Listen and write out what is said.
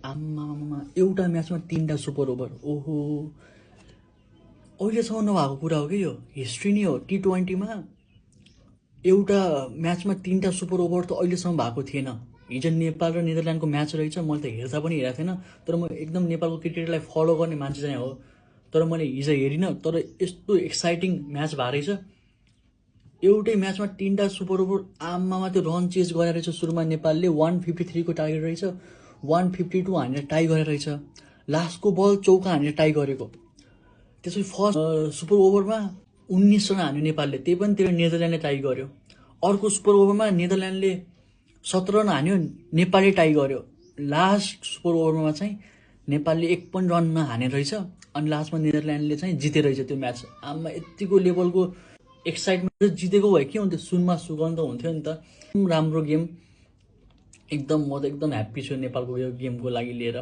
आम्मामा एउटा म्याचमा 3टा सुपर ओभर। ओहो, अहिलेसम्म नभएको कुरा हो कि यो, हिस्ट्री नै हो। T20मा एउटा म्याचमा 3टा सुपर ओभर त अहिलेसम्म भएको थिएन। हिजो नेपाल र नेदरल्यान्डको म्याच रहेछ, मैले त हेर्दा पनि हेरेको थिएन, तर म एकदम नेपालको क्रिकेटलाई फलो गर्ने मान्छे चाहिँ हो, तर मैले हिजो हेरिनँ। तर यस्तो एक्साइटिङ म्याच भएको रहेछ। एउटै म्याचमा 3टा सुपर ओभर। आम्मामा त्यो रन चेज गरेर रहेछ सुरुमा नेपालले। 153 को टार्गेट रहेछ, 152 हानेर टाई गरेर रहेछ। लास्टको बल चौका हानेर टाई गरेको। त्यसपछि फर्स्ट सुपर ओभरमा 19 रन हान्यो नेपालले, त्यही पनि त्यो नेदरल्यान्डले टाई गर्यो। अर्को सुपर ओभरमा नेदरल्यान्डले 17 रन हान्यो, नेपालले टाई गर्यो। लास्ट सुपर ओभरमा चाहिँ नेपालले 1 पनि रन नहाने रहेछ, अनि लास्टमा नेदरल्यान्डले चाहिँ जिते रहेछ त्यो म्याच। आमा यतिको लेभलको एक्साइटमेन्ट, जितेको भए के हुन्थ्यो, सुनमा सुगन्ध हुन्थ्यो नि त। राम्रो गेम, एकदम म त एकदम ह्याप्पी छु नेपालको यो गेमको लागि लिएर।